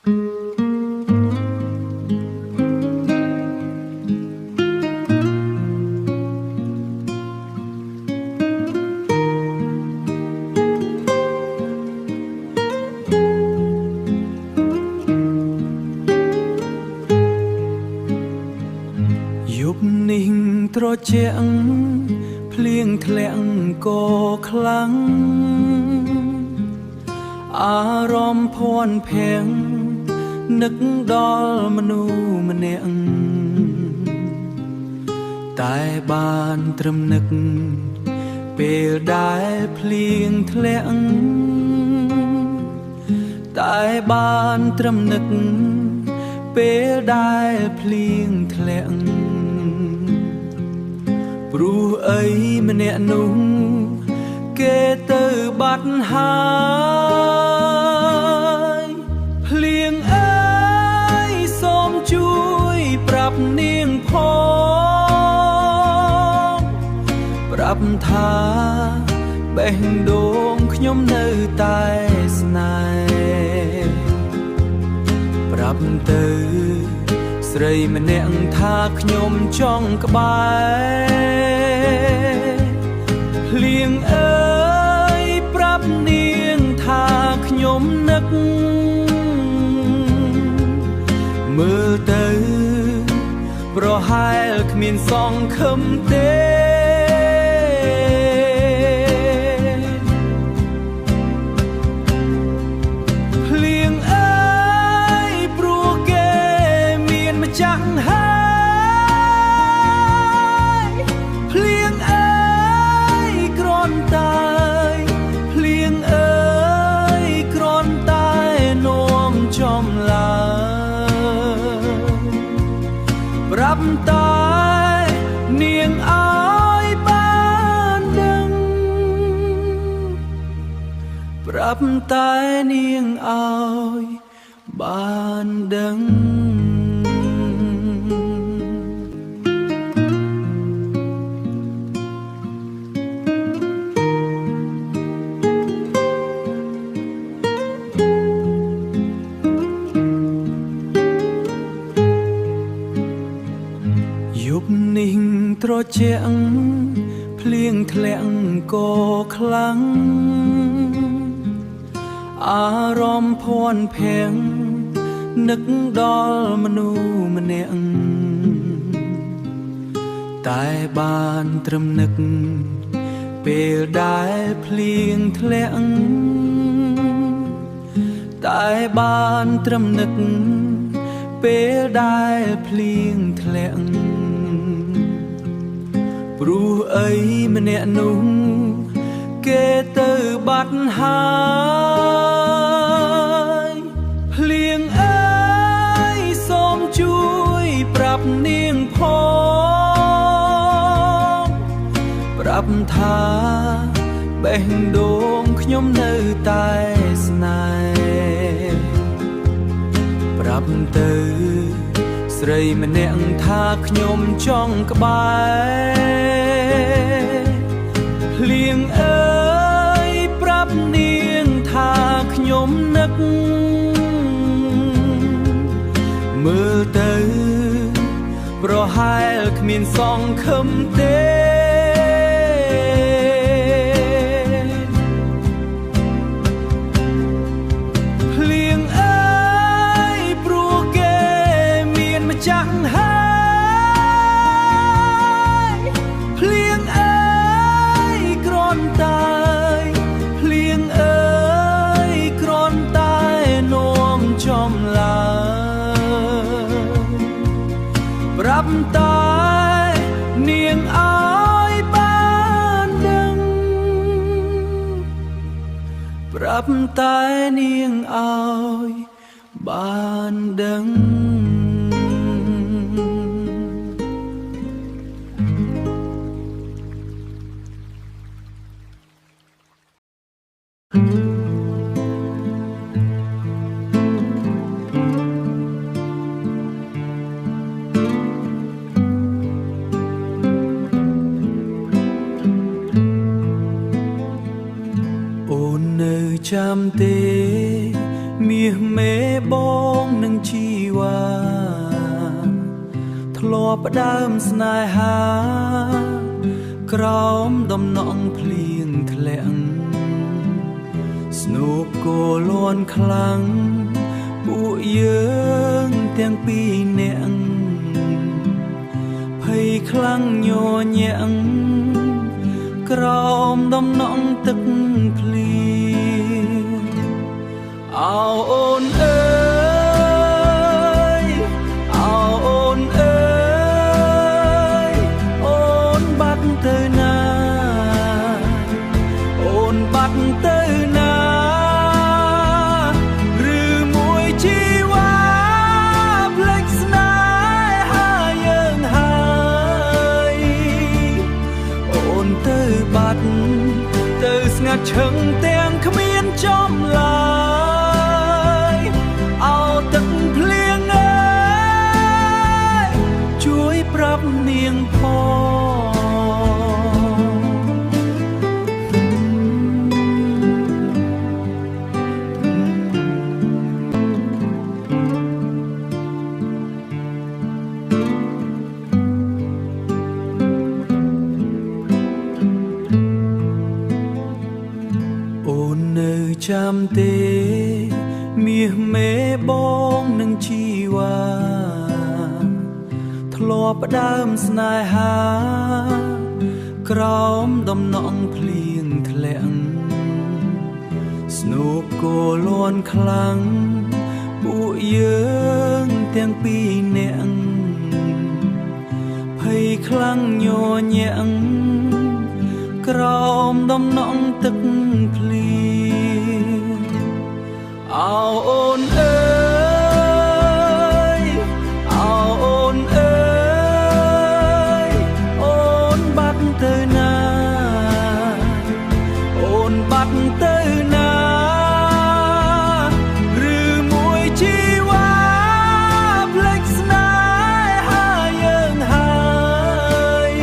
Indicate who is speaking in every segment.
Speaker 1: ត្រជាក់ភ្លៀងធ្លាក់ក៏ខ្លាំងអារម្មណ៍ភ័ន្តភាំងនឹកដល់មនុស្សម្នាក់តែបានត្រឹមនឹកពេលដែលភ្លៀងធ្លាក់តែបានត្រឹមនឹកពេលដែលភ្លៀងធ្លាក់ព្រោះអីម្នាក់នោះគេទៅបាត់ហើយភ្លៀងអើយសូមជួយប្រាប់នាងផងប្រាប់ថាបេះដូងខ្ញុំនៅតែស្នេហ៍ប្រាប់ទៅស្រីម្នាក់ថាខ្ញុំចង់ក្បែរភ្លៀងអើយប្រាប់នាងថាខ្ញុំនឹកមើលទៅប្រហែលគ្មានសង្ឃឹមទេចាក់ហើយភ្លៀងអើយគ្រាន់តែភ្លៀងអើយគ្រាន់តែនាំចំឡើយប្រាប់តែនាងឲ្យបានដឹងប្រាប់តែនាងឲ្យបានដឹងត្រជាក់ភ្លៀងធ្លាក់ក៏ខ្លាំងអារម្មណ៍ភ័ន្តភាំងនឹកដល់មនុស្សម្នាក់តែបានត្រឹមនឹកពេលដែលភ្លៀងធ្លាក់តែបានត្រឹមនឹកពេលដែលភ្លៀងធ្លាក់ព្រោះអីម្នាក់នោះគេទៅបាត់ហើយភ្លៀងអើយសូមជួយប្រាប់នាងផងប្រាប់ថាបេះដូងខ្ញុំនៅតែស្នេហ៍ប្រាប់ទៅស្រីម្នាក់ថាខ្ញុំចង់ក្បែរភ្លៀងអើយប្រាប់នាងថាខ្ញុំនឹកមើលទៅប្រហែលគ្មានសង្ឃឹមទេចាក់ហើយភ្លៀងអើយគ្រាន់តែភ្លៀងអើយគ្រាន់តែនាំចំឡើយប្រាប់តែនាងឲ្យបានដឹងប្រាប់តែនាងឲ្យបានដឹងចាំទេ មាសមេបងនឹងជីវ៉ាធ្លាប់ផ្ដើមស្នេហាក្រោមដំណក់ភ្លៀងធ្លាក់ស្នូបគោលន់ខ្លាំងពួកយើងទាំងពីរនាក់ភ័យខ្លាំងញញាក់ក្រោមដំណក់ទឹកភ្លៀងអោអូនអើយអោអូនអើយអូនបាត់ទៅណាអូនបាត់ទៅណាឬមួយជីវ៉ាភ្លេចស្នេហាយើងហើយអូនទៅបាត់ទៅស្ងាត់ឈឹងទាំងគ្មានចំឡើយអោទឹកភ្លៀងអើយជួយប្រាប់នាងអូននៅចាំទេមាសមេបងនឹងជីវ៉ាធ្លាប់ផ្ដើមស្នេហាក្រោមដំណក់ភ្លៀងធ្លាក់ស្នូបគោលន់ខ្លាំងពួកយើងទាំងពីរនាក់ភ័យខ្លាំងញញាក់ក្រោមដំណក់ទឹកភ្លៀងអោអូនអើយអោអូនអើយអូនបាត់ទៅណាអូនបាត់ទៅណាឬមួយជីវ៉ាភ្លេចស្នេហាយើងហើយ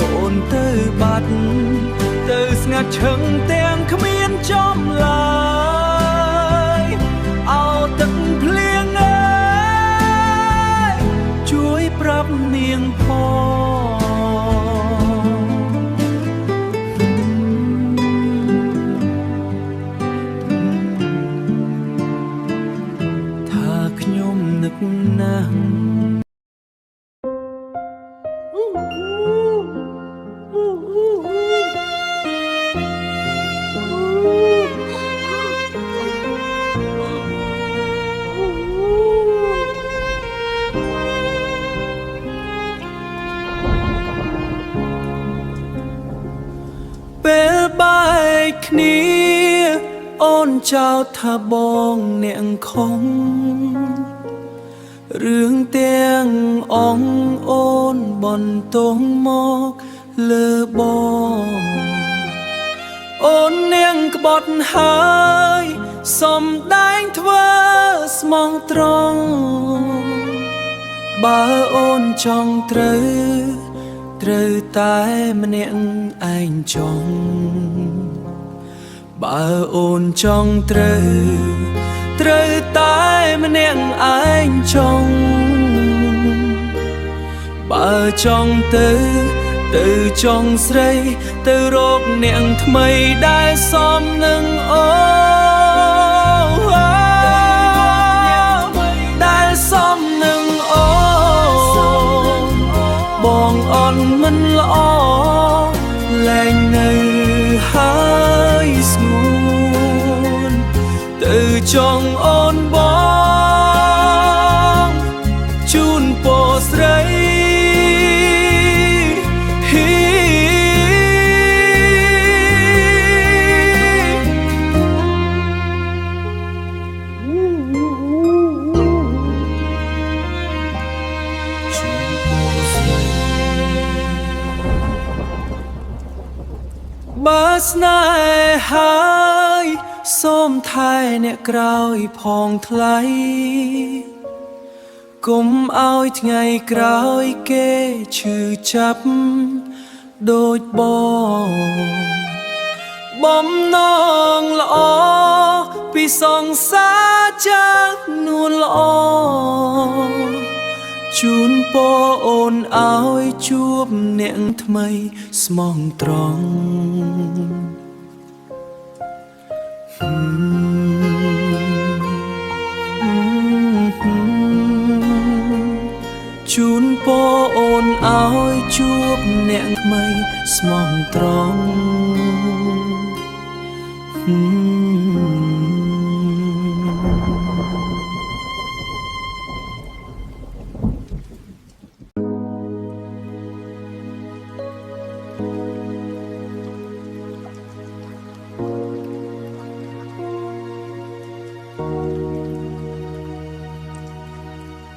Speaker 1: អូនទៅបាត់ទៅស្ងាត់ឈឹងទាំងគ្មានចំឡើយអោទឹកភ្លៀងអើយជួយប្រាប់នាងថាខ្ញុំនឹកណាស់ពេលបែកគ្នាអូនចោទថាបងអ្នកខំរឿងទាំងអងអូនបន្ទោសមកលើបងអូននាងក្បត់ហើយសំដែងធ្វើស្មោះត្រង់បើអូនចង់ត្រូវតែម្នាក់ឯងចង់បើអូនចង់ត្រូវតែម្នាក់ឯងចង់បើចង់ទៅចង់ស្រីទៅរកអ្នកថ្មីដែលសមនឹងអូដែលសមនឹងអូបងអន់មិនល្អលែងនៅហើយស្ងួនទៅចង់អូនបងជូនពរស្រីបើស្នេហាសូមថែអ្នកក្រោយផងថ្លៃកុំឲ្យថ្ងៃក្រោយគេឈឺចាប់ដូចបងបំណងល្អពី ពីសងសាចាស់នួនល្អជូនពរអូនឲ្យជួបអ្នកថ្មីស្មងត្រង់ជូនពរអូនឲ្យជួបអ្នកថ្មីស្មងត្រង់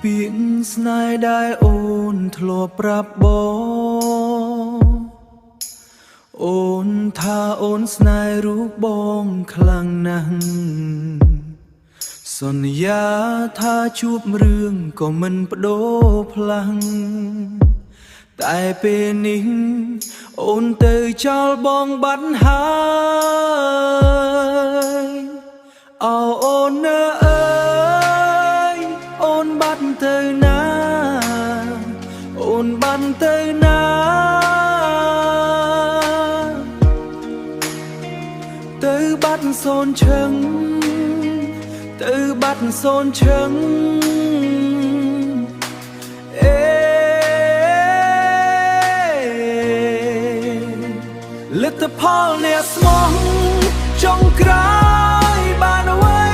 Speaker 1: ពាក្យស្នេហ៍ដែលអូនធ្លាប់ប្រាប់បងអូនថាអូនស្នេហ៍រូបបងខ្លាំងណាស់សន្យាថាជួបរឿងក៏មិនបដូរផ្លាំងតែពេលនេះអូនទៅចោលបងបាត់ហើយអូនអើយអូនបាត់ទៅណាអូនបាត់ទៅណាទៅបាត់សូនឈឹងទៅបាត់សូនឈឹងលទ្ធផលអ្នកស្មោះចុងក្រោយបានអ្វី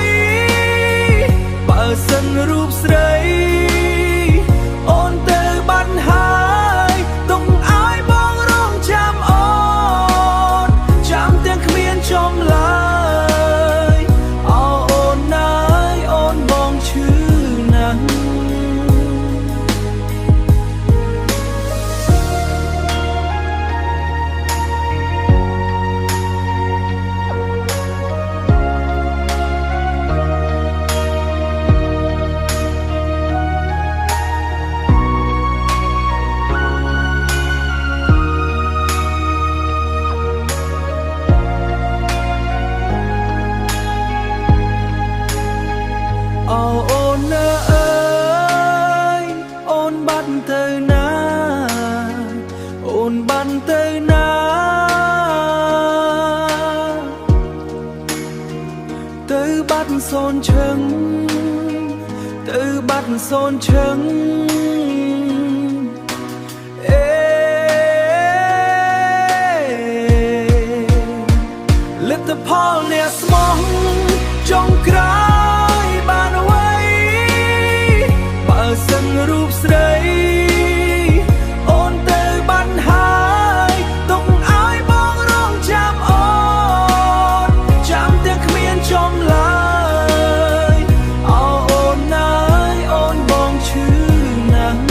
Speaker 1: បើសិនរូបស្រីអូនទៅបាត់ហើយទុកឲ្យបងរងចាំអូនចាំទាំងគ្មានចំឡើយអូនណាយអូនបងឈឺណាស់អូនអើយអូនបាត់ទៅណាអូនបាត់ទៅណាទៅបាត់សូនឈឹងទៅបាត់សូនឈឹងលទ្ធផលអ្នកស្មោះចុងក្រោយបានអ្វីបើសិនរូបស្រីអូនទៅបាត់ហើយទុកឲ្យបងរងចាំអូនចាំទាំងគ្មានចំឡើយអូនណាយអូនបងឈឺណាស់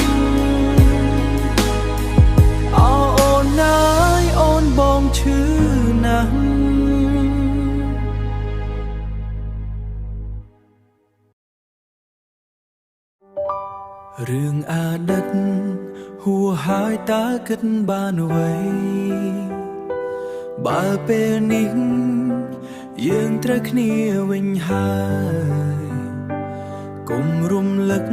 Speaker 1: អូនណាយអូនបងឈឺណាស់រឿងអតីតហួសហើយតើគិតបានអ្វីបើពេលនេះយើងត្រូវគ្នាវិញហើយគុំរំលឹក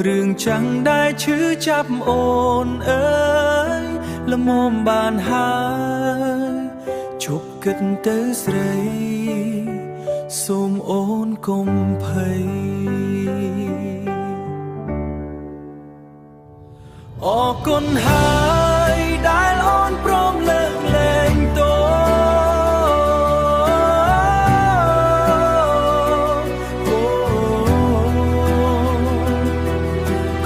Speaker 1: រឿងចាំងដែលឈឺចាប់អូនអើយល្មមបានហើយជប់គិតទៅស្រីសូមអូនកុំភ័យអរគុណហើយដែលអូនព្រមលើកលែងទោ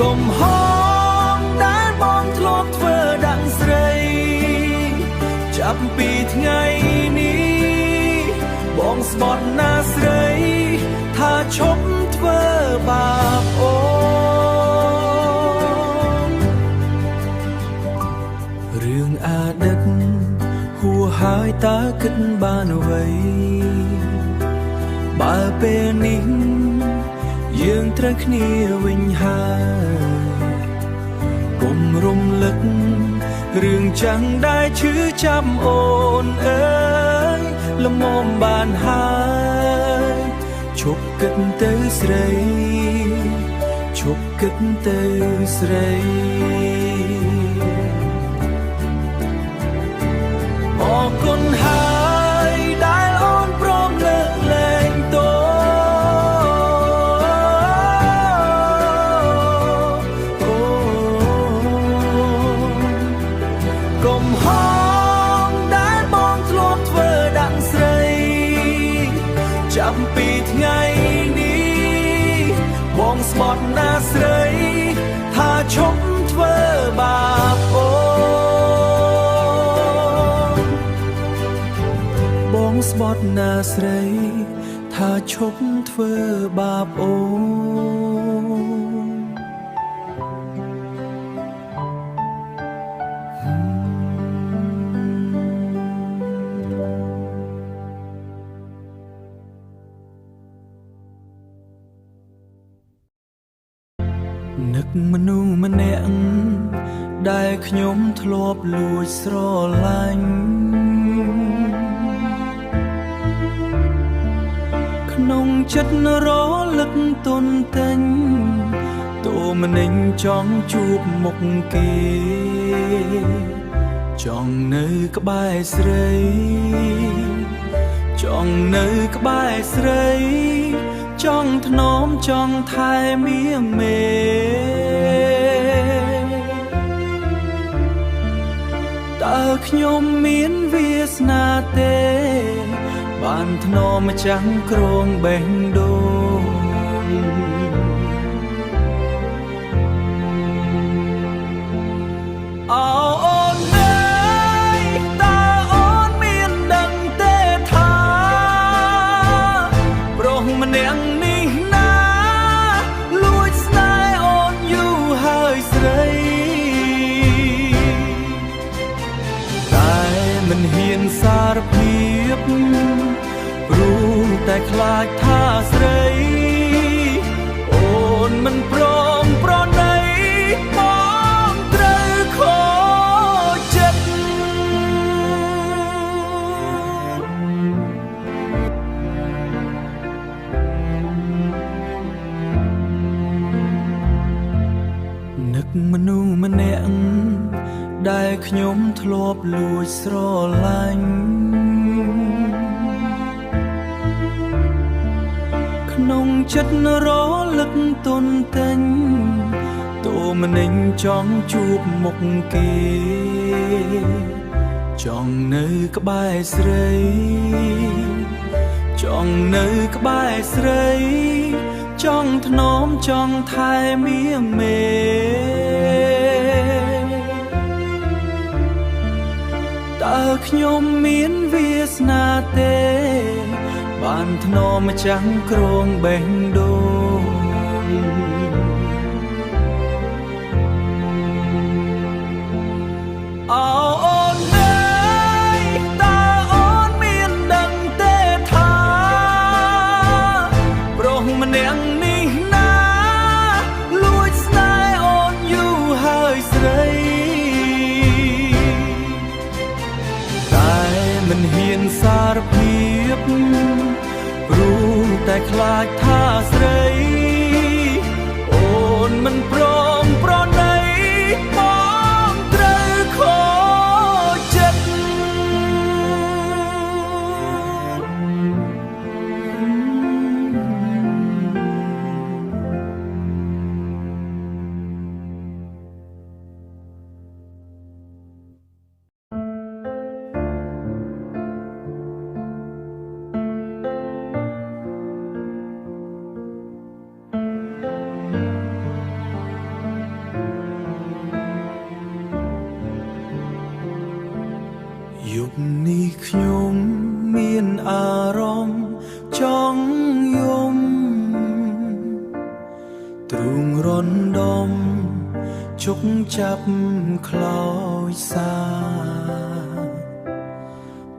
Speaker 1: កុំហងដែលបងធ្លាប់ធ្វើដាក់ស្រីចាប់ពីថ្ងៃនេះបងស្បត់ណាស្រីថាឈប់ធ្វើបាបអូរឿងអតីតហួសហើយតើគិតបានអ្វីបើពេលនេះយើងត្រូវគ្នាវិញហើយគុំរំលឹករឿងចាំងដែលឈឺចាប់អូនអើយល្មមបានហើយ ឈប់គិតទៅស្រីឈប់គិតទៅស្រីអរគុណហើយដែលអូនព្រមលើកលែងតូកុំហងដែលបងធ្លាប់ធ្វើដាក់ស្រីចាំពីថ្ងៃនេះបងស្បត់ណាស្រីថាឈប់ធ្វើបាបអូនបងស្បត់ណាស្រីថាឈប់ធ្វើបាបអូននឹកមនុស្សម្នាក់ដែលខ្ញុំធ្លាប់លួចស្រឡាញ់ក្នុងចិត្តរលឹកទន់ទិញតូមនិញចង់ជួបមុខគេចង់នៅក្បែរស្រីចង់នៅក្បែរស្រីចង់ថ្នមចង់ថែមៀងមេតើខ្ញុំមានវាសនាទេបានថ្នមចាំងក្រងបេះដូងអូនអើយតើអូនមានដឹងទេថាប្រុសម្នាក់នេះណាលួចស្នេហ៍អូនយូរហើយស្រីតែមិនហ៊ានសារភាពព្រោះតែខ្លាចថាស្រីអូនមិនព្រមប្រណីបងត្រូវខូចចិត្តនឹកមនុស្សម្នាក់ដែលខ្ញុំធ្លាប់លួចស្រឡាញ់ក្នុងចិត្តរលឹកទន់ទិញតូមនិញចង់ជួបមុខគេចង់នៅក្បែរស្រីចង់នៅក្បែរស្រីចង់ថ្នមចង់ថែមៀងមេតើខ្ញុំមានវាសនាទេបានថ្នមចាំងក្រងបេះដូងអូនអើយតើអូនមានដឹងទេថាប្រុសម្នាក់នេះណាលួចស្នេហ៍អូនយូរហើយស្រីតែមិនហ៊ានសារភាពព្រោះតែខ្លាចថាស្រីអូនមិនព្រមប្រណីបងត្រូវខូចចិត្តយប់នេះខ្ញុំមានអារម្មណ៍ចង់យំទ្រូងរំដំជុកចាប់ខ្លោចសា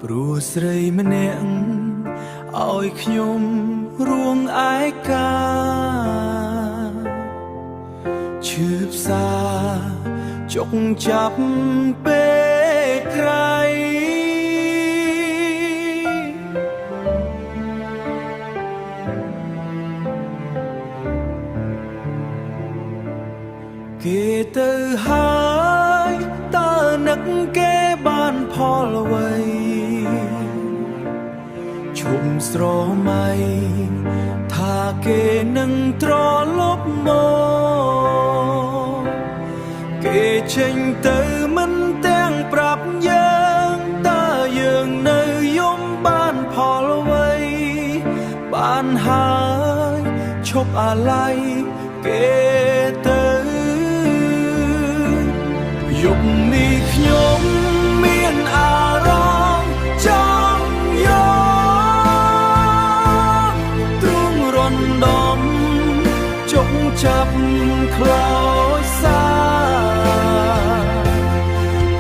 Speaker 1: ព្រោះស្រីម្នាក់ឲ្យខ្ញុំរួងឯកាឈឺផ្សាជុកចាប់ពេលក្រៃ ឈប់ស្រមៃថាគេនឹងត្រឡប់មកគេចេញទៅមិនទាំងប្រាប់យើងតើយើងនៅយំបានផលអ្វីបានហើយឈប់អាឡ័យគេទៅយប់នេះខ្ញុំមានអារម្មណ៍ចង់យកទ្រូងរំដំជុកចាប់ខ្លោចសា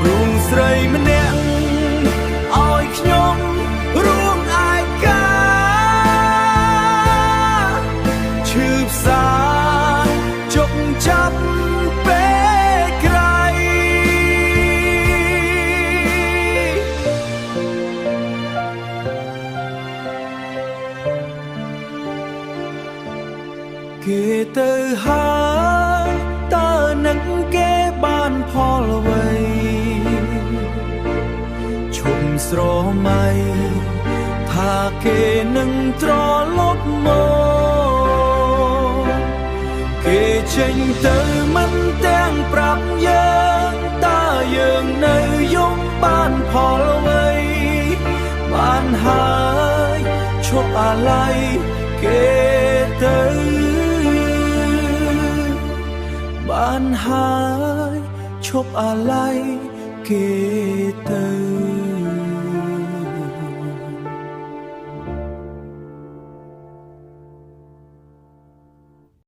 Speaker 1: រួងស្រីម្នាក់ឲ្យខ្ញុំរួមឯកាឈឺផ្សាជុកចាប់ពេលក្រៃគេទៅហើយតើនឹងគេបានផលអ្វីឈប់ស្រមៃថាគេនឹងត្រឡប់មកគេចេញទៅមិនទាំងប្រាប់យើងតើយើងនៅយំបានផលអ្វីបានហើយឈប់អាឡ័យគេទៅបានហើយឈប់អាឡ័យគេទៅ